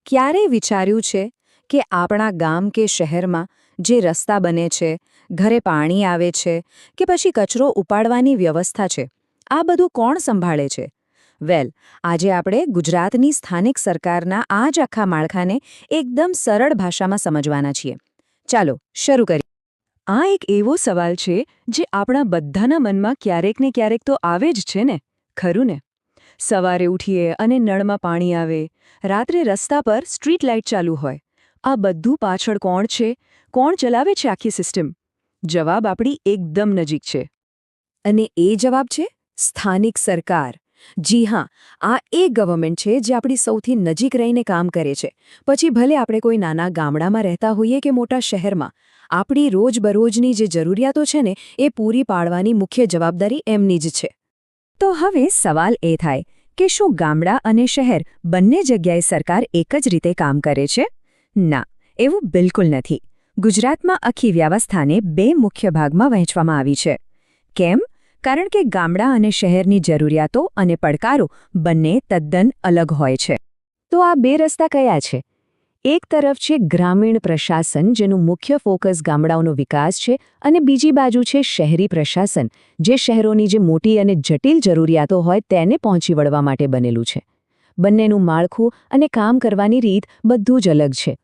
ક્યારેય વિચાર્યું છે કે આપણા ગામ કે શહેરમાં જે રસ્તા બને છે, ઘરે પાણી આવે છે કે પછી કચરો ઉપાડવાની વ્યવસ્થા છે, આ બધું કોણ સંભાળે છે? વેલ, આજે આપણે ગુજરાતની સ્થાનિક સરકારના આ જ આખા માળખાને એકદમ સરળ ભાષામાં સમજવાના છીએ. ચાલો શરૂ કરીએ. આ એક એવો સવાલ છે જે આપણા બધાના મનમાં ક્યારેક ને ક્યારેક તો આવે જ છે ને, ખરું ને? સવારે ઉઠીએ અને નળમાં પાણી આવે, રાત્રે રસ્તા પર સ્ટ્રીટ લાઇટ ચાલુ હોય, આ બધું પાછળ કોણ છે? કોણ ચલાવે છે આખી સિસ્ટમ? જવાબ આપણી એકદમ નજીક છે. અને એ જવાબ છે સ્થાનિક સરકાર. જી હા, આ એ ગવર્મેન્ટ છે જે આપણી સૌથી નજીક રહીને કામ કરે છે. પછી ભલે આપણે કોઈ નાના ગામડામાં રહેતા હોઈએ કે મોટા શહેરમાં, આપણી રોજબરોજની જે જરૂરિયાતો છે ને એ પૂરી પાડવાની મુખ્ય જવાબદારી એમની જ છે. તો હવે સવાલ એ થાય કે શું ગામડા અને શહેર બંને જગ્યાએ સરકાર એક જ રીતે કામ કરે છે? ના, એવું બિલકુલ નથી. ગુજરાતમાં આખી વ્યવસ્થાને બે મુખ્ય ભાગમાં વહેંચવામાં આવી છે. કેમ? કારણ કે ગામડા અને શહેરની જરૂરિયાતો અને પડકારો બંને તદ્દન અલગ હોય છે. તો આ બે રસ્તા કયા છે? એક તરફ છે ગ્રામીણ પ્રશાસન, જેનું મુખ્ય ફોકસ ગામડાઓનો વિકાસ છે, અને બીજી બાજુ છે શહેરી પ્રશાસન, જે શહેરોની જે મોટી અને જટિલ જરૂરિયાતો હોય તેને પહોંચી વળવા માટે બનેલું છે. બંનેનું માળખું અને કામ કરવાની રીત બધું જ અલગ છે.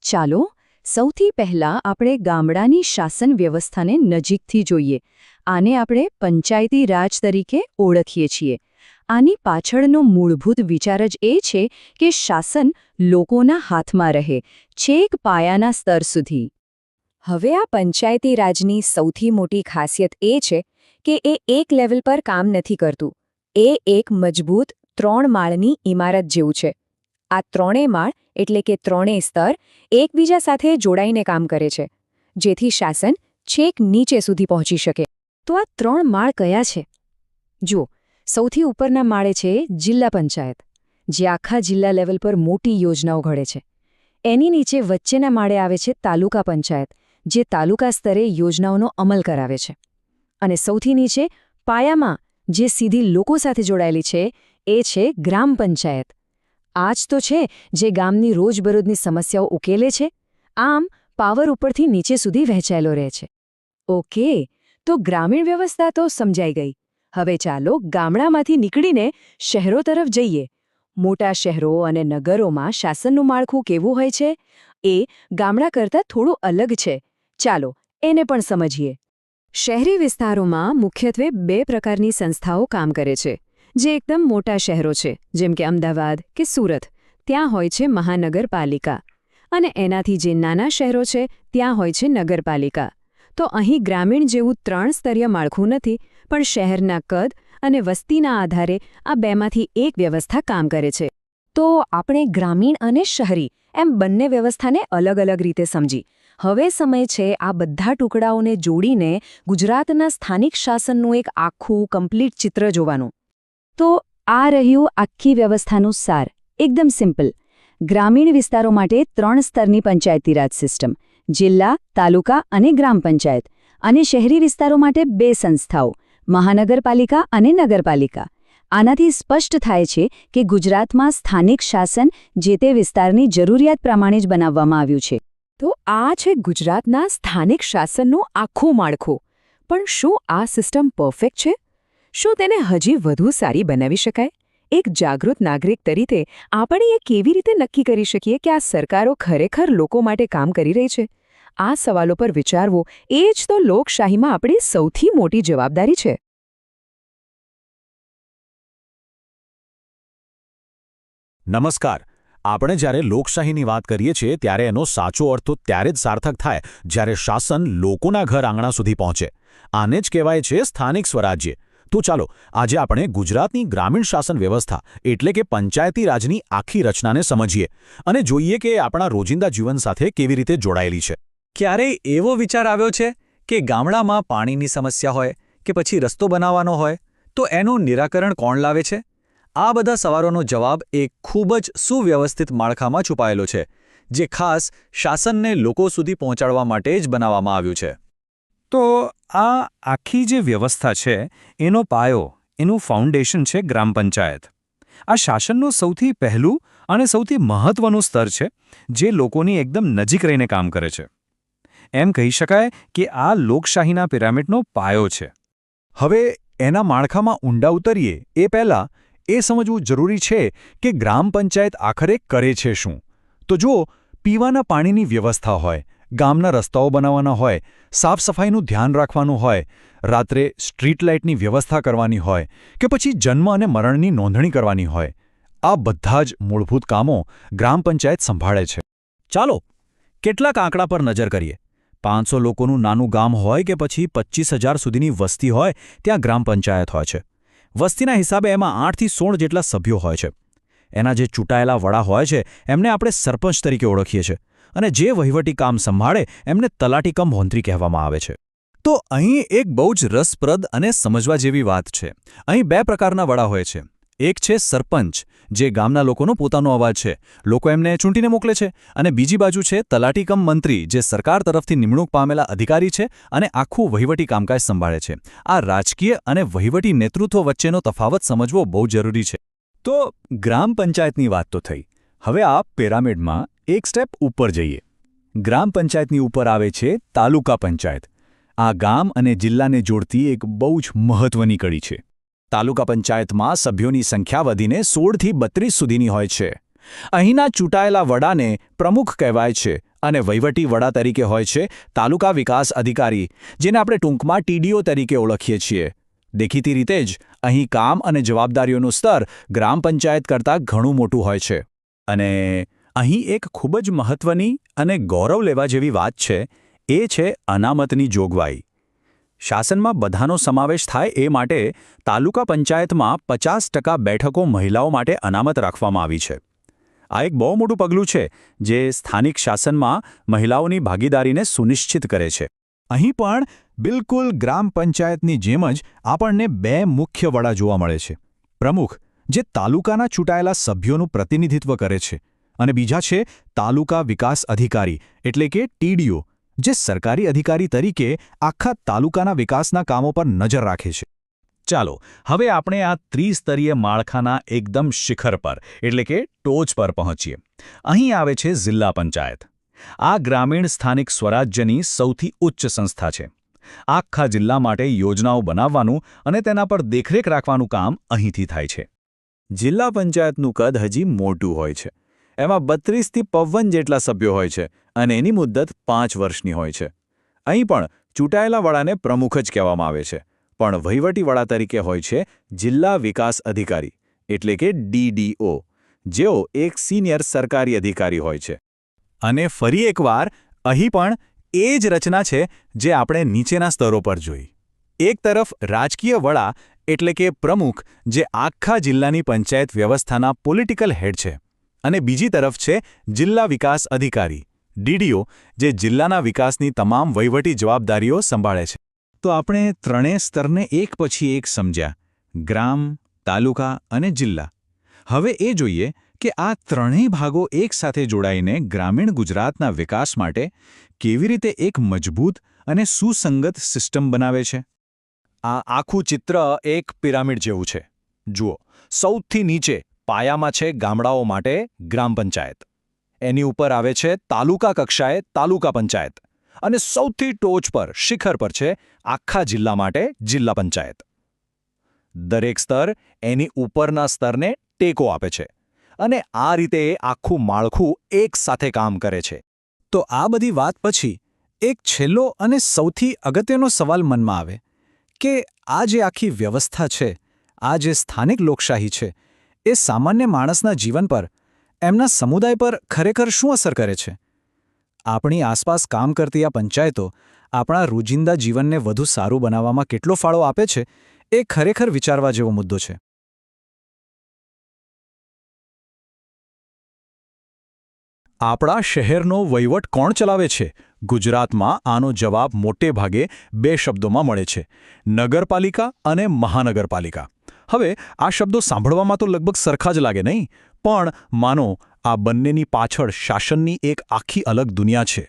ચાલો સૌથી પહેલાં આપણે ગામડાની શાસન વ્યવસ્થાને નજીકથી જોઈએ. આને આપણે પંચાયતી રાજ તરીકે ઓળખીએ છીએ. આની પાછળનો મૂળભૂત વિચાર જ એ છે કે શાસન લોકોના હાથમાં રહે, છેક પાયાના સ્તર સુધી. હવે આ પંચાયતી રાજની સૌથી મોટી ખાસિયત એ છે કે એ એક લેવલ પર કામ નથી કરતું. એ એક મજબૂત 3 માળની ઇમારત જેવું છે. આ ત્રણેય માળ એટલે કે ત્રણેય સ્તર એકબીજા સાથે જોડાઈને કામ કરે છે, જેથી શાસન છેક નીચે સુધી પહોંચી શકે. તો આ 3 માળ કયા છે? જુઓ, સૌથી ઉપરના માળે છે જિલ્લા પંચાયત, જે આખા જિલ્લા લેવલ પર મોટી યોજનાઓ ઘડે છે. એની નીચે વચ્ચેના માળે આવે છે તાલુકા પંચાયત, જે તાલુકા સ્તરે યોજનાઓનો અમલ કરાવે છે. અને સૌથી નીચે પાયામાં જે સીધી લોકો સાથે જોડાયેલી છે એ છે ગ્રામ પંચાયત. આ જ તો છે જે ગામની રોજબરોજની સમસ્યાઓ ઉકેલે છે. આમ પાવર ઉપરથી નીચે સુધી વહેંચાયેલો રહે છે. ઓકે, તો ગ્રામીણ વ્યવસ્થા તો સમજાઈ ગઈ. હવે ચાલો ગામડામાંથી નીકળીને શહેરો તરફ જઈએ. મોટા શહેરો અને નગરોમાં શાસનનું માળખું કેવું હોય છે? એ ગામડા કરતાં થોડું અલગ છે. ચાલો એને પણ સમજીએ. શહેરી વિસ્તારોમાં મુખ્યત્વે 2 પ્રકારની સંસ્થાઓ કામ કરે છે, જે એકદમ મોટા શહેરો છે, જેમ કે અમદાવાદ કે સુરત. ત્યાં હોય છે મહાનગરપાલિકા. અને એનાથી જે નાના શહેરો છે ત્યાં હોય છે નગરપાલિકા. તો અહીં ગ્રામીણ જેવું 3 સ્તરીય માળખું નથી, પણ શહેરના કદ અને વસ્તીના આધારે આ બેમાંથી એક વ્યવસ્થા કામ કરે છે. તો આપણે ગ્રામીણ અને શહેરી એમ બંને વ્યવસ્થાને અલગ અલગ રીતે સમજી. હવે સમય છે આ બધા ટુકડાઓને જોડીને ગુજરાતના સ્થાનિક શાસનનું એક આખું કમ્પ્લીટ ચિત્ર જોવાનું. તો આ રહ્યું આખી વ્યવસ્થાનું સાર. એકદમ સિમ્પલ. ગ્રામીણ વિસ્તારો માટે 3 સ્તરની પંચાયતી રાજ સિસ્ટમ, જિલ્લા, તાલુકા અને ગ્રામ પંચાયત. અને શહેરી વિસ્તારો માટે 2 સંસ્થાઓ, મહાનગરપાલિકા અને નગરપાલિકા. આનાથી સ્પષ્ટ થાય છે કે ગુજરાતમાં સ્થાનિક શાસન જે તે વિસ્તારની જરૂરિયાત પ્રમાણે જ બનાવવામાં આવ્યું છે. તો આ છે ગુજરાતના સ્થાનિક શાસનનું આખું માળખું. પણ શું આ સિસ્ટમ પરફેક્ટ છે? શું તેને હજી વધુ સારી બનાવી શકાય? એક જાગૃત નાગરિક તરીકે આપણે એ કેવી રીતે નક્કી કરી શકીએ કે આ સરકારો ખરેખર લોકો માટે કામ કરી રહી છે? આ સવાલો પર વિચારવું એ જ તો લોકશાહીમાં આપણી સૌથી મોટી જવાબદારી છે. નમસ્કાર. આપણે જ્યારે લોકશાહીની વાત કરીએ છીએ ત્યારે એનો સાચો અર્થ તો ત્યારે જ સાર્થક થાય જ્યારે શાસન લોકોના ઘર આંગણા સુધી પહોંચે. આને જ કહેવાય છે સ્થાનિક સ્વરાજ્ય. તો ચાલો આજે આપણે ગુજરાતની ગ્રામીણ શાસન વ્યવસ્થા એટલે કે પંચાયતી રાજની આખી રચનાને સમજીએ અને જોઈએ કે આપણા રોજિંદા જીવન સાથે કેવી રીતે જોડાયેલી છે. ક્યારેય એવો વિચાર આવ્યો છે કે ગામડામાં પાણીની સમસ્યા હોય કે પછી રસ્તો બનાવવાનો હોય તો એનું નિરાકરણ કોણ લાવે છે? આ બધા સવાલોનો જવાબ એક ખૂબ જ સુવ્યવસ્થિત માળખામાં છુપાયેલો છે, જે ખાસ શાસનને લોકો સુધી પહોંચાડવા માટે જ બનાવવામાં આવ્યું છે. તો આ આખી જે વ્યવસ્થા છે એનો પાયો, એનું ફાઉન્ડેશન છે ગ્રામ પંચાયત. આ શાસનનું સૌથી પહેલું અને સૌથી મહત્વનું સ્તર છે જે લોકોની એકદમ નજીક રહીને કામ કરે છે. એમ કહી શકાય કે આ લોકશાહીના પિરામિડનો પાયો છે. હવે એના માળખામાં ઊંડા ઉતરીએ એ પહેલાં એ સમજવું જરૂરી છે કે ગ્રામ પંચાયત આખરે કરે છે શું. તો જો પીવાના પાણીની વ્યવસ્થા હોય, ગામના રસ્તાઓ બનાવવાના હોય, સાફ સફાઈનું ધ્યાન રાખવાનું હોય, રાત્રે સ્ટ્રીટ લાઇટની વ્યવસ્થા કરવાની હોય કે પછી જન્મ અને મરણની નોંધણી કરવાની હોય, આ બધા જ મૂળભૂત કામો ગ્રામ પંચાયત સંભાળે છે. ચાલો કેટલાક આંકડા પર નજર કરીએ. 500 લોકોનું નાનું ગામ હોય કે પછી 25,000 સુધીની વસ્તી હોય, ત્યાં ગ્રામ પંચાયત હોય છે. વસ્તીના હિસાબે એમાં 8 થી 16 જેટલા સભ્યો હોય છે. એના જે ચૂંટાયેલા વડા હોય છે એમને આપણે સરપંચ તરીકે ઓળખીએ છીએ અને જે વહીવટી કામ સંભાળે એમને તલાટી કમ મંત્રી કહેવામાં આવે છે. તો અહીં એક બહુ જ રસપ્રદ અને સમજવા જેવી વાત છે. અહીં 2 પ્રકારના વડા હોય છે. એક છે સરપંચ, જે ગામના લોકોનો પોતાનો અવાજ છે, લોકો એમને ચૂંટીને મોકલે છે, અને બીજી બાજુ છે તલાટી કમ મંત્રી, જે સરકાર તરફથી નિમણૂક પામેલા અધિકારી છે અને આખું વહીવટી કામકાજ સંભાળે છે. આ રાજકીય અને વહીવટી નેતૃત્વ વચ્ચેનો તફાવત સમજવો બહુ જરૂરી છે. તો ગ્રામ પંચાયતની વાત તો થઈ. હવે આ પિરામિડમાં એક સ્ટેપ ઉપર જઈએ. ગ્રામ પંચાયતની ઉપર આવે છે તાલુકા પંચાયત. આ ગામ અને જિલ્લાને જોડતી એક બહુ જ મહત્વની કડી છે. તાલુકા પંચાયતમાં સભ્યોની સંખ્યા વધીને 16થી 32 સુધીની હોય છે. અહીંના ચૂંટાયેલા વડાને પ્રમુખ કહેવાય છે અને વહીવટી વડા તરીકે હોય છે તાલુકા વિકાસ અધિકારી, જેને આપણે ટૂંકમાં TDO તરીકે ઓળખીએ છીએ. દેખીતી રીતે જ અહીં કામ અને જવાબદારીઓનું સ્તર ગ્રામ પંચાયત કરતાં ઘણું મોટું હોય છે. અને અહીં એક ખૂબ જ મહત્વની અને ગૌરવ લેવા જેવી વાત છે, એ છે અનામતની જોગવાઈ. શાસનમાં બધાનો સમાવેશ થાય એ માટે તાલુકા પંચાયતમાં 50% બેઠકો મહિલાઓ માટે અનામત રાખવામાં આવી છે. આ એક બહુ મોટું પગલું છે જે સ્થાનિક શાસનમાં મહિલાઓની ભાગીદારીને સુનિશ્ચિત કરે છે. અહીં પણ બિલકુલ ગ્રામ પંચાયતની જેમ જ આપણને 2 મુખ્ય વડા જોવા મળે છે. પ્રમુખ, જે તાલુકાના ચૂંટાયેલા સભ્યોનું પ્રતિનિધિત્વ કરે છે, અને બીજા છે તાલુકા વિકાસ અધિકારી એટલે કે TDO, જે સરકારી અધિકારી તરીકે આખા તાલુકાના વિકાસના કામો પર નજર રાખે છે. ચાલો હવે આપણે આ ત્રિસ્તરીય માળખાના એકદમ શિખર પર એટલે કે ટોચ પર પહોંચીએ. અહીં આવે છે જિલ્લા પંચાયત. આ ગ્રામીણ સ્થાનિક સ્વરાજ્યની સૌથી ઉચ્ચ સંસ્થા છે. આખા જિલ્લા માટે યોજનાઓ બનાવવાનું અને તેના પર દેખરેખ રાખવાનું કામ અહીંથી થાય છે. જિલ્લા પંચાયતનું કદ હજી મોટું હોય છે. એમાં 32 થી 55 જેટલા સભ્યો હોય છે અને એની મુદ્દત 5 વર્ષની હોય છે. અહીં પણ ચૂંટાયેલા વડાને પ્રમુખ જ કહેવામાં આવે છે, પણ વહીવટી વડા તરીકે હોય છે જિલ્લા વિકાસ અધિકારી એટલે કે DDO, જેઓ એક સિનિયર સરકારી અધિકારી હોય છે. અને ફરી એકવાર અહીં પણ એ જ રચના છે જે આપણે નીચેના સ્તરો પર જોઈ. એક તરફ રાજકીય વડા એટલે કે પ્રમુખ, જે આખા જિલ્લાની પંચાયત વ્યવસ્થાના પોલિટિકલ હેડ છે, અને બીજી તરફ છે જિલ્લા વિકાસ અધિકારી DDO, જે જિલ્લાના વિકાસની તમામ વહીવટી જવાબદારીઓ સંભાળે છે. તો આપણે ત્રણેય સ્તરને એક પછી એક સમજ્યા: ગ્રામ, તાલુકા અને જિલ્લા. હવે એ જોઈએ કે આ ત્રણેય ભાગો એકસાથે જોડાઈને ગ્રામીણ ગુજરાતના વિકાસ માટે કેવી રીતે એક મજબૂત અને સુસંગત સિસ્ટમ બનાવે છે. આ આખું ચિત્ર એક પિરામિડ જેવું છે. જુઓ, સૌથી નીચે પાયામાં છે ગામડાઓ માટે ગ્રામ પંચાયત. એની ઉપર આવે છે તાલુકા કક્ષાએ તાલુકા પંચાયત, અને સૌથી ટોચ પર શિખર પર છે આખા જિલ્લા માટે જિલ્લા પંચાયત. દરેક સ્તર એની ઉપરના સ્તરને ટેકો આપે છે, અને આ રીતે આખું માળખું એક સાથે કામ કરે છે. તો આ બધી વાત પછી એક છેલ્લો અને સૌથી અગત્યનો સવાલ મનમાં આવે કે આ જે આખી વ્યવસ્થા છે, આ જે સ્થાનિક લોકશાહી છે, એ સામાન્ય માણસના જીવન પર, એમના સમુદાય પર ખરેખર શું અસર કરે છે? આપણી આસપાસ કામ કરતી આ પંચાયતો આપણા રોજિંદા જીવનને વધુ સારું બનાવવામાં કેટલો ફાળો આપે છે, એ ખરેખર વિચારવા જેવો મુદ્દો છે. આપણા શહેરનો વહીવટ કોણ ચલાવે છે? ગુજરાતમાં આનો જવાબ મોટે ભાગે 2 શબ્દોમાં મળે છે: નગરપાલિકા અને મહાનગરપાલિકા. હવે આ શબ્દો સાંભળવામાં તો લગભગ સરખા જ લાગે, નહીં? પણ માનો આ બંનેની પાછળ શાસનની એક આખી અલગ દુનિયા છે.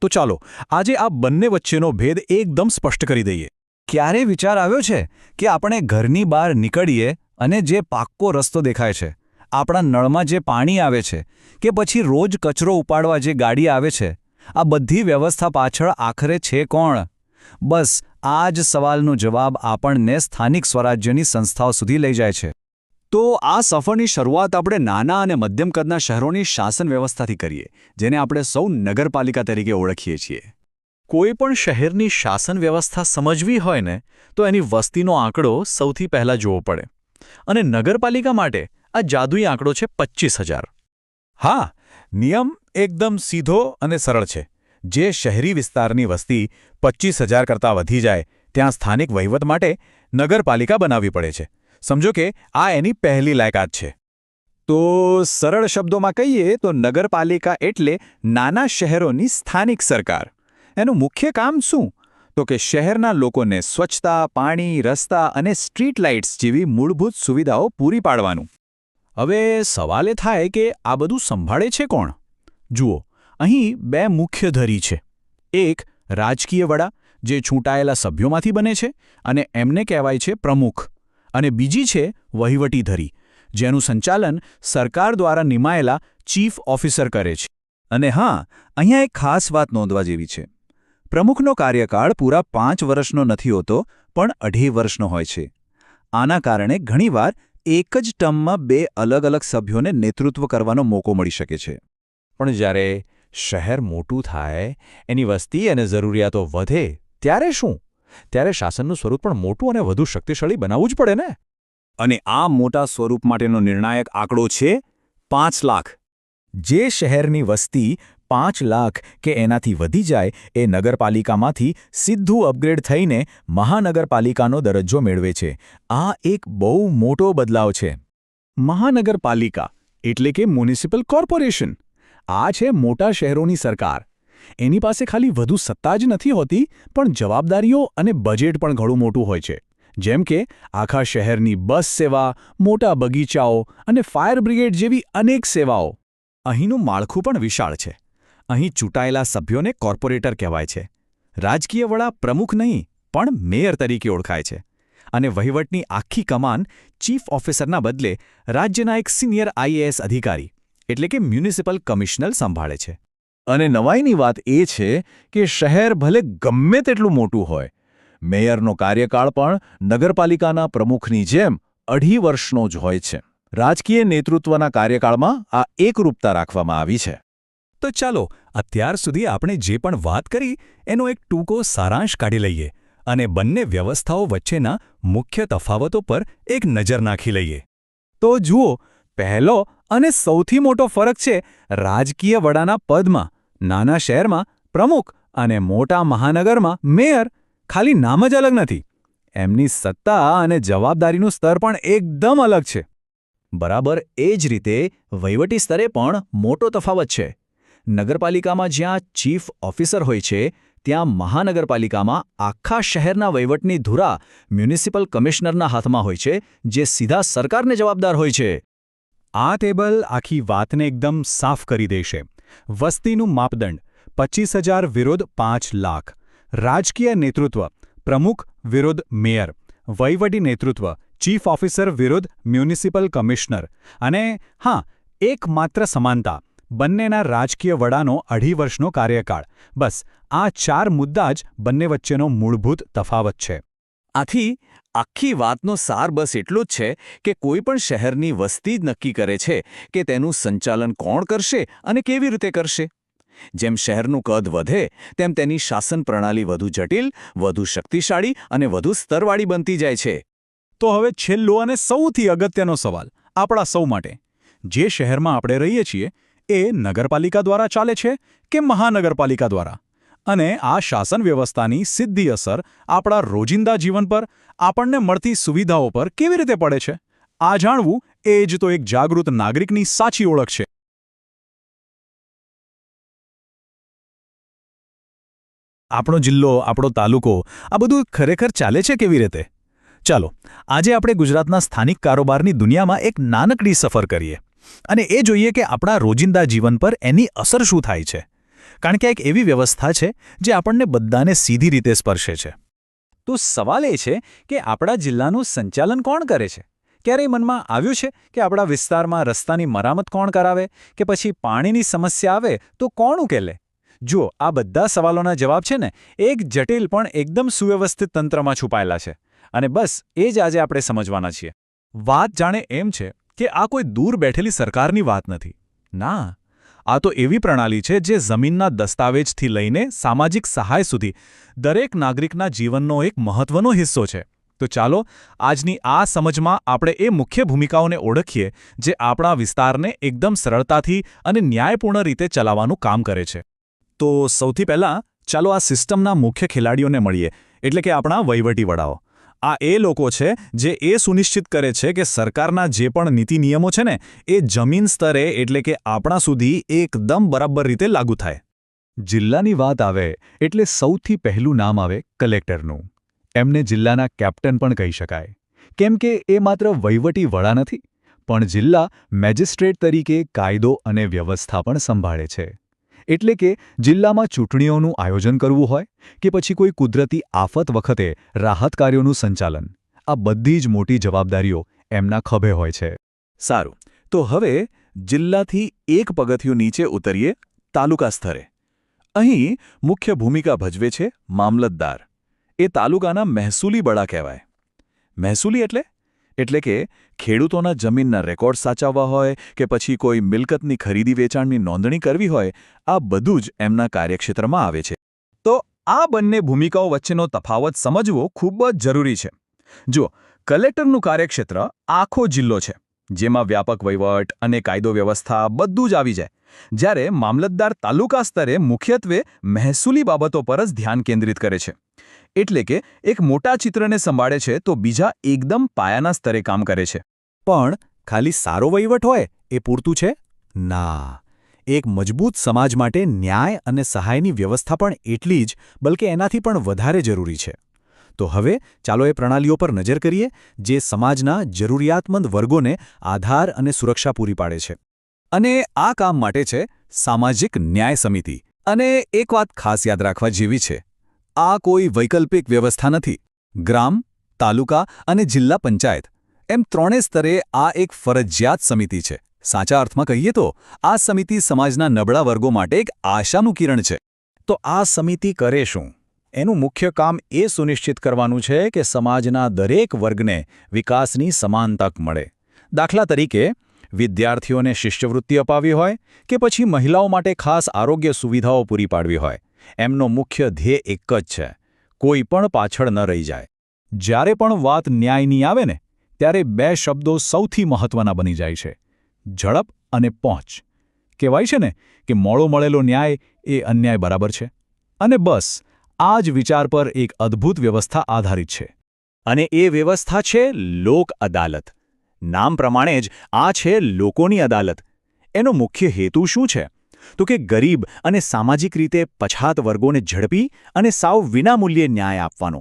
તો ચાલો આજે આ બંને વચ્ચેનો ભેદ એકદમ સ્પષ્ટ કરી દઈએ. ક્યારે વિચાર આવ્યો છે કે આપણે ઘરની બહાર નીકળીએ અને જે પાક્કો રસ્તો દેખાય છે, આપણા નળમાં જે પાણી આવે છે કે પછી રોજ કચરો ઉપાડવા જે ગાડી આવે છે, આ બધી વ્યવસ્થા પાછળ આખરે છે કોણ? બસ આ જ સવાલનો જવાબ આપણને સ્થાનિક સ્વરાજ્યની સંસ્થાઓ સુધી લઈ જાય છે. તો આ સફરની શરૂઆત આપણે નાના અને મધ્યમ કદના શહેરોની શાસન વ્યવસ્થાથી કરીએ, જેને આપણે સૌ નગરપાલિકા તરીકે ઓળખીએ છીએ. કોઈ પણ શહેરની શાસન વ્યવસ્થા સમજવી હોય ને તો એની વસ્તીનો આંકડો સૌથી પહેલાં જોવો પડે. અને નગરપાલિકા માટે આ જાદુઈ આંકડો છે 25,000. હા, નિયમ એકદમ સીધો અને સરળ છે. જે શહેરી વિસ્તારની વસ્તી 25,000 કરતાં વધી જાય ત્યાં સ્થાનિક વહીવટ માટે નગરપાલિકા બનાવવી પડે છે. સમજો કે આ એની પહેલી લાયકાત છે. તો સરળ શબ્દોમાં કહીએ તો નગરપાલિકા એટલે નાના શહેરોની સ્થાનિક સરકાર. એનું મુખ્ય કામ શું? તો કે શહેરના લોકોને સ્વચ્છતા, પાણી, રસ્તા અને સ્ટ્રીટ લાઇટ્સ જેવી મૂળભૂત સુવિધાઓ પૂરી પાડવાનું. હવે સવાલ એ થાય કે આ બધું સંભાળે છે કોણ? જુઓ, અહીં બે મુખ્ય ધરી છે. એક રાજકીય વડા, જે ચૂંટાયેલા સભ્યોમાંથી બને છે અને એમને કહેવાય છે પ્રમુખ. અને બીજી છે વહીવટી ધરી, જેનું સંચાલન સરકાર દ્વારા નિમાયેલા ચીફ ઓફિસર કરે છે. અને હા, અહીંયા એક ખાસ વાત નોંધવા જેવી છે. પ્રમુખનો કાર્યકાળ પૂરા 5 વર્ષનો નથી હોતો, પણ 2.5 વર્ષનો હોય છે. આના કારણે ઘણીવાર એક જ ટર્મમાં 2 અલગ અલગ સભ્યોને નેતૃત્વ કરવાનો મોકો મળી શકે છે. પણ જ્યારે શહેર મોટું થાય, એની વસ્તી અને જરૂરિયાતો વધે, ત્યારે શું? ત્યારે શાસનનું સ્વરૂપ પણ મોટું અને વધુ શક્તિશાળી બનાવવું જ પડે ને? અને આ મોટા સ્વરૂપ માટેનો નિર્ણાયક આંકડો છે 5 લાખ. જે શહેરની વસ્તી 5 લાખ કે એનાથી વધી જાય એ નગરપાલિકામાંથી સીધું અપગ્રેડ થઈને મહાનગરપાલિકાનો દરજ્જો મેળવે છે. આ એક બહુ મોટો બદલાવ છે. મહાનગરપાલિકા એટલે કે મ્યુનિસિપલ કોર્પોરેશન. આ છે મોટા શહેરોની સરકાર. એની પાસે ખાલી વધુ સત્તા જ નથી હોતી, પણ જવાબદારીઓ અને બજેટ પણ ઘણું મોટું હોય છે. જેમ કે આખા શહેરની બસ સેવા, મોટા બગીચાઓ અને ફાયર બ્રિગેડ જેવી અનેક સેવાઓ. અહીંનું માળખું પણ વિશાળ છે. અહીં ચૂંટાયેલા સભ્યોને કોર્પોરેટર કહેવાય છે. રાજકીય વડા પ્રમુખ નહીં, પણ મેયર તરીકે ઓળખાય છે. અને વહીવટની આખી કમાન ચીફ ઓફિસરના બદલે રાજ્યના એક સિનિયર IAS અધિકારી એટલે કે મ્યુનિસિપલ કમિશનર સંભાળે છે. અને નવાઈની વાત એ છે કે શહેર ભલે ગમે તેટલું મોટું હોય, મેયરનો કાર્યકાળ પણ નગરપાલિકાના પ્રમુખની જેમ 2.5 વર્ષનો જ હોય છે. રાજકીય નેતૃત્વના કાર્યકાળમાં આ એકરૂપતા રાખવામાં આવી છે. તો ચાલો અત્યાર સુધી આપણે જે પણ વાત કરી એનો એક ટૂંકો સારાંશ કાઢી લઈએ અને બંને વ્યવસ્થાઓ વચ્ચેના મુખ્ય તફાવતો પર એક નજર નાખી લઈએ. તો જુઓ, પહેલો અને સૌથી મોટો ફરક છે રાજકીય વડાના પદમાં. નાના શહેરમાં પ્રમુખ અને મોટા મહાનગરમાં મેયર. ખાલી નામ જ અલગ નથી, એમની સત્તા અને જવાબદારીનું સ્તર પણ એકદમ અલગ છે. બરાબર એ જ રીતે વહીવટી સ્તરે પણ મોટો તફાવત છે. નગરપાલિકામાં જ્યાં ચીફ ઓફિસર હોય છે, ત્યાં મહાનગરપાલિકામાં આખા શહેરના વહીવટની ધુરા મ્યુનિસિપલ કમિશનરના હાથમાં હોય છે, જે સીધા સરકારને જવાબદાર હોય છે. આ ટેબલ આખી વાતને એકદમ સાફ કરી દેશે. વસ્તીનું માપદંડ 25,000 વિરુદ્ધ 5 લાખ. રાજકીય નેતૃત્વ પ્રમુખ વિરુદ્ધ મેયર. વહીવટી નેતૃત્વ ચીફ ઓફિસર વિરુદ્ધ મ્યુનિસિપલ કમિશનર. અને હા, એકમાત્ર સમાનતા બંનેના રાજકીય વડાનો 2.5 વર્ષનો કાર્યકાળ. બસ આ 4 મુદ્દા જ બંને વચ્ચેનો મૂળભૂત તફાવત છે. આથી આખી વાતનો સાર બસ એટલો જ છે કે કોઈ પણ શહેરની વસ્તી જ નક્કી કરે છે કે તેનું સંચાલન કોણ કરશે અને કેવી રીતે કરશે. જેમ શહેરનું કદ વધે તેમ તેની શાસન પ્રણાલી વધુ જટિલ, વધુ શક્તિશાળી અને વધુ સ્તરવાળી બનતી જાય છે. તો હવે છેલ્લો અને સૌથી અગત્યનો સવાલ આપણા સૌ માટે. જે શહેરમાં આપણે રહીએ છીએ એ નગરપાલિકા દ્વારા ચાલે છે કે મહાનગરપાલિકા દ્વારા? અને આ શાસન વ્યવસ્થાની સીધી અસર આપણા રોજિંદા જીવન પર, આપણને મળતી સુવિધાઓ પર કેવી રીતે પડે છે? આ જાણવું એ જ તો એક જાગૃત નાગરિકની સાચી ઓળખ છે. આપણો જિલ્લો, આપણો તાલુકો, આ બધું ખરેખર ચાલે છે કેવી રીતે? ચાલો આજે આપણે ગુજરાતના સ્થાનિક કારોબારની દુનિયામાં એક નાનકડી સફર કરીએ અને એ જોઈએ કે આપણા રોજિંદા જીવન પર એની અસર શું થાય છે. કારણ કે એક એવી વ્યવસ્થા છે જે આપણને બધાને સીધી રીતે સ્પર્શે છે. તો સવાલ એ છે કે આપણા જિલ્લાનું સંચાલન કોણ કરે છે? ક્યારેય મનમાં આવ્યું છે કે આપણા વિસ્તારમાં રસ્તાની મરામત કોણ કરાવે કે પછી પાણીની સમસ્યા આવે તો કોણ ઉકેલે? જુઓ, આ બધા સવાલોના જવાબ છે ને એક જટિલ પણ એકદમ સુવ્યવસ્થિત તંત્રમાં છુપાયેલા છે. અને બસ એ જ આજે આપણે સમજવાના છીએ. વાત જાણે એમ છે કે આ કોઈ દૂર બેઠેલી સરકારની વાત નથી. ના, આ તો એવી પ્રણાલી છે જે જમીનના દસ્તાવેજથી લઈને સામાજિક સહાય સુધી દરેક નાગરિકના જીવનનો એક મહત્વનો હિસ્સો છે. તો ચાલો આજની આ સમજમાં આપણે એ મુખ્ય ભૂમિકાઓને ઓળખીએ જે આપણા વિસ્તારને એકદમ સરળતાથી અને ન્યાયપૂર્ણ રીતે ચલાવવાનું કામ કરે છે. તો સૌથી પહેલાં ચાલો આ સિસ્ટમના મુખ્ય ખેલાડીઓને મળીએ, એટલે કે આપણા વહીવટી વડાઓ. આ એ લોકો છે જે એ સુનિશ્ચિત કરે છે કે સરકારના જે પણ નીતિ નિયમો છે ને એ જમીન સ્તરે એટલે કે આપણા સુધી એકદમ બરાબર રીતે લાગુ થાય. જિલ્લાની વાત આવે એટલે સૌથી પહેલું નામ આવે કલેક્ટરનું. એમને જિલ્લાના કેપ્ટન પણ કહી શકાય, કેમ કે એ માત્ર વહીવટી વડા નથી, પણ જિલ્લા મેજિસ્ટ્રેટ તરીકે કાયદો અને વ્યવસ્થા પણ સંભાળે છે. એટલે કે જિલ્લામાં ચૂંટણીઓનું આયોજન કરવું હોય કે પછી કોઈ કુદરતી આફત વખતે રાહત કાર્યોનું સંચાલન, આ બધી જ મોટી જવાબદારીઓ એમના ખભે હોય છે. સારું, તો હવે જિલ્લાથી એક પગથિયું નીચે ઉતરીએ તાલુકા સ્તરે. અહીં મુખ્ય ભૂમિકા ભજવે છે મામલતદાર. એ તાલુકાના મહેસૂલી બળા કહેવાય. મહેસૂલી એટલે કે ખેડૂતોના જમીનના રેકોર્ડ સાચવવા હોય કે પછી કોઈ મિલકતની ખરીદી વેચાણની નોંધણી કરવી હોય, આ બધું જ એમના કાર્યક્ષેત્રમાં આવે છે. તો આ બંને ભૂમિકાઓ વચ્ચેનો તફાવત સમજવો ખૂબ જ જરૂરી છે. જુઓ, કલેક્ટરનું કાર્યક્ષેત્ર આખો જિલ્લો છે, જેમાં વ્યાપક વહીવટ અને કાયદો વ્યવસ્થા બધું જ આવી જાય, જ્યારે મામલતદાર તાલુકા સ્તરે મુખ્યત્વે મહેસૂલી બાબતો પર જ ધ્યાન કેન્દ્રિત કરે છે. એટલે કે એક મોટા ચિત્રને સંભાળે છે તો બીજા એકદમ પાયાના સ્તરે કામ કરે છે. પણ ખાલી સારો વહીવટ હોય એ પૂરતું છે? ના, એક મજબૂત સમાજ માટે ન્યાય અને સહાયની વ્યવસ્થા પણ એટલી જ, બલકે એનાથી પણ વધારે જરૂરી છે. તો હવે ચાલો એ પ્રણાલીઓ પર નજર કરીએ જે સમાજના જરૂરિયાતમંદ વર્ગોને આધાર અને સુરક્ષા પૂરી પાડે છે. અને આ કામ માટે છે સામાજિક ન્યાય સમિતિ. અને એક વાત ખાસ યાદ રાખવા જેવી છે, આ કોઈ વૈકલ્પિક વ્યવસ્થા નથી. ગ્રામ, તાલુકા અને જિલ્લા પંચાયત એમ ત્રણેય સ્તરે આ એક ફરજિયાત સમિતિ છે. સાચા અર્થમાં કહીએ તો આ સમિતિ સમાજના નબળા વર્ગો માટે એક આશાનું કિરણ છે. તો આ સમિતિ કરે શું? એનું મુખ્ય કામ એ સુનિશ્ચિત કરવાનું છે કે સમાજના દરેક વર્ગને વિકાસની સમાન તક મળે. દાખલા તરીકે વિદ્યાર્થીઓને શિષ્યવૃત્તિ અપાવી હોય કે પછી મહિલાઓ માટે ખાસ આરોગ્ય સુવિધાઓ પૂરી પાડવી હોય, એમનો મુખ્ય ધ્યેય એક જ છે: કોઈ પણ પાછળ ન રહી જાય. જ્યારે પણ વાત ન્યાયની આવે ને, ત્યારે બે શબ્દો સૌથી મહત્વના બની જાય છે: ઝડપ અને પહોંચ. કહેવાય છે ને કે મોડો મળેલો ન્યાય એ અન્યાય બરાબર છે. અને બસ આ જ વિચાર પર એક અદ્ભુત વ્યવસ્થા આધારિત છે. અને એ વ્યવસ્થા છે લોક અદાલત. નામ પ્રમાણે જ આ છે લોકોની અદાલત. એનો મુખ્ય હેતુ શું છે? તો કે ગરીબ અને સામાજિક રીતે પછાત વર્ગોને ઝડપી અને સાવ વિનામૂલ્યે ન્યાય આપવાનો.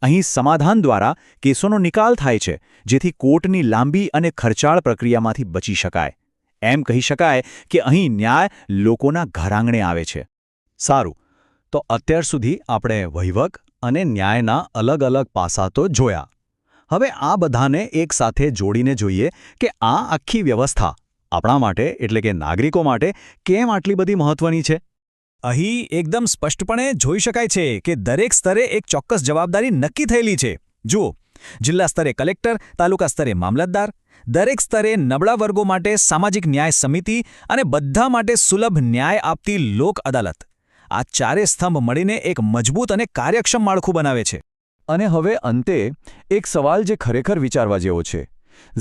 અહીં સમાધાન દ્વારા કેસોનો નિકાલ થાય છે, જેથી કોર્ટની લાંબી અને ખર્ચાળ પ્રક્રિયામાંથી બચી શકાય. એમ કહી શકાય કે અહીં ન્યાય લોકોના ઘરાંગણે આવે છે. સારું, તો અત્યાર સુધી આપણે વહીવટ અને ન્યાયના અલગ અલગ પાસા તો જોયા. હવે આ બધાને એકસાથે જોડીને જોઈએ કે આ આખી વ્યવસ્થા આપણા માટે એટલે કે નાગરિકો માટે કેમ આટલી બધી મહત્વની છે. અહીં એકદમ સ્પષ્ટપણે જોઈ શકાય છે કે દરેક સ્તરે એક ચોક્કસ જવાબદારી નક્કી થયેલી છે. જુઓ, જિલ્લા સ્તરે કલેક્ટર, તાલુકા સ્તરે મામલતદાર, દરેક સ્તરે નબળા વર્ગો માટે સામાજિક ન્યાય સમિતિ અને બધા માટે સુલભ ન્યાય આપતી લોક અદાલત. આ ચારે સ્તંભ મળીને એક મજબૂત અને કાર્યક્ષમ માળખું બનાવે છે. અને હવે અંતે એક સવાલ જે ખરેખર વિચારવા જેવો છે.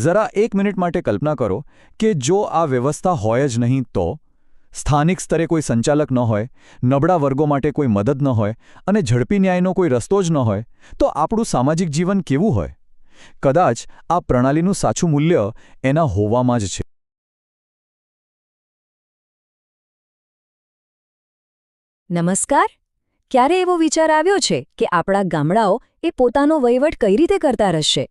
જરા 1 મિનિટ માટે કલ્પના કરો કે જો આ વ્યવસ્થા હોય જ નહીં તો? સ્થાનિક સ્તરે કોઈ સંચાલક ન હોય, નબળા વર્ગો માટે કોઈ મદદ ન હોય અને ઝડપી ન્યાયનો કોઈ રસ્તો જ ન હોય, તો આપણું સામાજિક જીવન કેવું હોય? કદાચ આ પ્રણાલીનું સાચું મૂલ્ય એના હોવામાં જ છે. નમસ્કાર. ક્યારે એવો વિચાર આવ્યો છે કે આપણા ગામડાઓ એ પોતાનો વહીવટ કઈ રીતે કરતા રહેશે?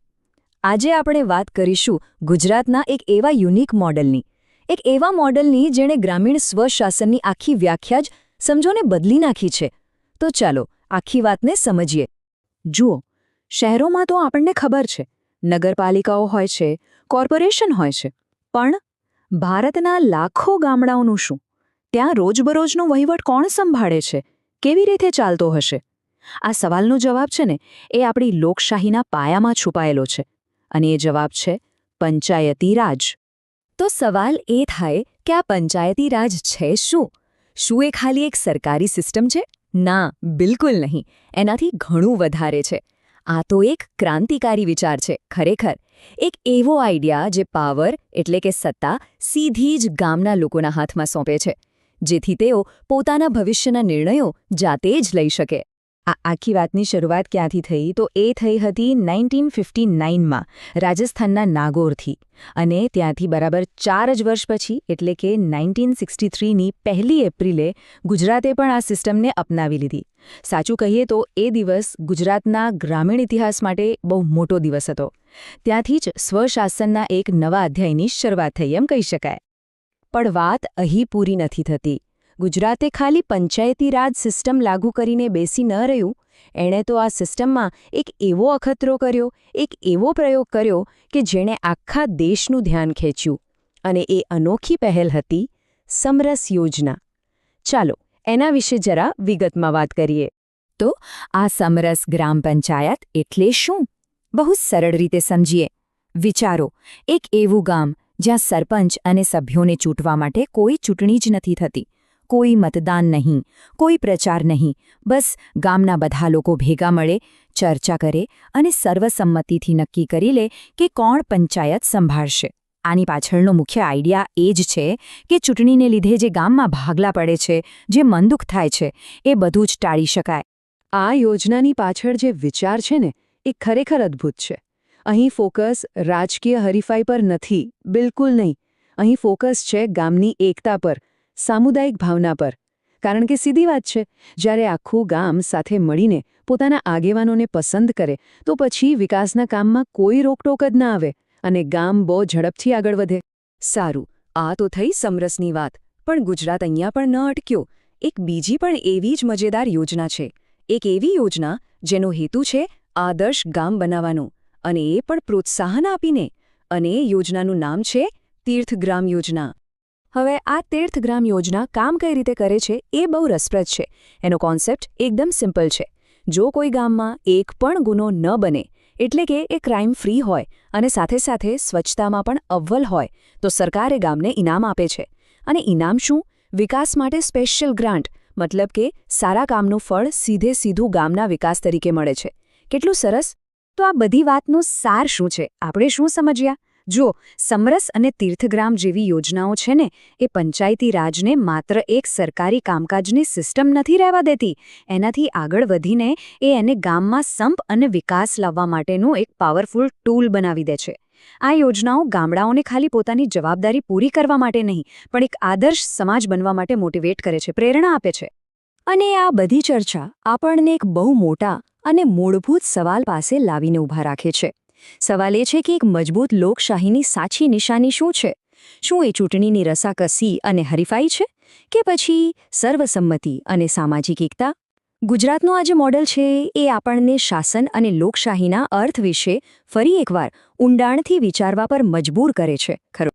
આજે આપણે વાત કરીશું ગુજરાતના એક એવા યુનિક મોડલની, એક એવા મોડલની જેણે ગ્રામીણ સ્વશાસનની આખી વ્યાખ્યા જ સમજોને બદલી નાખી છે. તો ચાલો આખી વાતને સમજીએ. જુઓ, શહેરોમાં તો આપણને ખબર છે, નગરપાલિકાઓ હોય છે, કોર્પોરેશન હોય છે, પણ ભારતના લાખો ગામડાઓનું શું? ત્યાં રોજબરોજનો વહીવટ કોણ સંભાળે છે? કેવી રીતે ચાલતો હશે? આ સવાલનો જવાબ છે ને એ આપણી લોકશાહીના પાયામાં છુપાયેલો છે, અને એ જવાબ છે પંચાયતી રાજ. તો સવાલ એ થાય કે આ પંચાયતી રાજ છે શું? શું એ ખાલી એક સરકારી સિસ્ટમ છે? ના, બિલકુલ નહીં. એનાથી ઘણું વધારે છે. આ તો એક ક્રાંતિકારી વિચાર છે ખરેખર. એક એવો આઈડિયા જે પાવર એટલે કે સત્તા સીધી જ ગામના લોકોના હાથમાં સોંપે છે, જેથી તેઓ પોતાના ભવિષ્યના નિર્ણયો જાતે જ લઈ શકે. આ આખી વાતની શરૂઆત ક્યાંથી થઈ? તો એ થઈ હતી 1959માં રાજસ્થાનના નાગોરથી, અને ત્યાંથી બરાબર 4 જ વર્ષ પછી એટલે કે 1963ની 1 એપ્રિલે ગુજરાતે પણ આ સિસ્ટમને અપનાવી લીધી. સાચું કહીએ તો એ દિવસ ગુજરાતના ગ્રામીણ ઇતિહાસ માટે બહુ મોટો દિવસ હતો. ત્યાંથી જ સ્વશાસનના એક નવા અધ્યાયની શરૂઆત થઈ એમ કહી શકાય. પણ વાત અહીં પૂરી નથી થતી. ગુજરાતે ખાલી પંચાયતી રાજ સિસ્ટમ લાગુ કરીને બેસી ન રહ્યું, એણે તો આ સિસ્ટમમાં એક એવો અખતરો કર્યો, એક એવો પ્રયોગ કર્યો કે જેણે આખા દેશનું ધ્યાન ખેંચ્યું. અને એ અનોખી પહેલ હતી સમરસ યોજના. ચાલો એના વિશે જરા વિગતમાં વાત કરીએ. તો આ સમરસ ગ્રામ પંચાયત એટલે શું? બહુ સરળ રીતે સમજીએ. વિચારો, એક એવું ગામ જ્યાં સરપંચ અને સભ્યોને ચૂંટવા માટે કોઈ ચૂંટણી જ નથી થતી, કોઈ મતદાન નહીં, કોઈ પ્રચાર નહીં, બસ ગામના બધા લોકો ભેગા મળે, ચર્ચા કરે અને સર્વસંમતિથી નક્કી કરી લે કે કોણ પંચાયત સંભાળશે. આની પાછળનો મુખ્ય આઈડિયા એ જ છે કે ચૂંટણીને લીધે જે ગામમાં ભાગલા પડે છે, જે મનદુખ થાય છે, એ બધું જ ટાળી શકાય. આ યોજનાની પાછળ જે વિચાર છે ને એ ખરેખર અદ્ભુત છે. અહીં ફોકસ રાજકીય હરીફાઈ પર નથી, બિલકુલ નહીં. અહીં ફોકસ છે ગામની એકતા પર, સામુદાયિક ભાવના પર. કારણ કે સીધી વાત છે, જ્યારે આખું ગામ સાથે મળીને પોતાના આગેવાનોને પસંદ કરે તો પછી વિકાસના કામમાં કોઈ રોકટોક જ ના આવે અને ગામ બહુ ઝડપથી આગળ વધે. સારું, આ તો થઈ સમરસની વાત. પણ ગુજરાત અહીંયા પણ ન અટક્યો. એક બીજી પણ એવી જ મજેદાર યોજના છે. એક એવી યોજના જેનો હેતુ છે આદર્શ ગામ બનાવવાનો, અને એ પણ પ્રોત્સાહન આપીને. અને એ યોજનાનું નામ છે તીર્થગ્રામ યોજના. હવે આ તીર્થગ્રામ યોજના કામ કઈ રીતે કરે છે એ બહુ રસપ્રદ છે. એનો કોન્સેપ્ટ એકદમ સિમ્પલ છે. જો કોઈ ગામમાં એક પણ ગુનો ન બને, એટલે કે એ ક્રાઇમ ફ્રી હોય અને સાથે સાથે સ્વચ્છતામાં પણ અવ્વલ હોય, તો સરકાર એ ગામને ઇનામ આપે છે. અને ઇનામ શું? વિકાસ માટે સ્પેશિયલ ગ્રાન્ટ, મતલબ કે સારા કામનું ફળ સીધું ગામના વિકાસ તરીકે મળે છે. કેટલું સરસ! તો આ બધી વાતનો સાર શું છે? આપણે શું સમજ્યા? જો સમરસ અને તીર્થગ્રામ જેવી યોજનાઓ છે ને, એ પંચાયતી રાજને માત્ર એક સરકારી કામકાજની સિસ્ટમ નથી રહેવા દેતી. એનાથી આગળ વધીને એને ગામમાં સંપ અને વિકાસ લાવવા માટેનું એક પાવરફુલ ટૂલ બનાવી દે છે. આ યોજનાઓ ગામડાઓને ખાલી પોતાની જવાબદારી પૂરી કરવા માટે નહીં, પણ એક આદર્શ સમાજ બનવા માટે મોટિવેટ કરે છે, પ્રેરણા આપે છે. અને આ બધી ચર્ચા આપણને એક બહુ મોટા અને મૂળભૂત સવાલ પાસે લાવીને ઊભા રાખે છે. સવાલ એ છે કે એક મજબૂત લોકશાહીની સાચી નિશાની શું છે? શું એ ચૂંટણીની રસાકસી અને હરીફાઈ છે, કે પછી સર્વસંમતિ અને સામાજિક એકતા? ગુજરાતનું આ જે મોડેલ છે એ આપણને શાસન અને લોકશાહીના અર્થ વિશે ફરી એકવાર ઊંડાણથી વિચારવા પર મજબૂર કરે છે ખરું.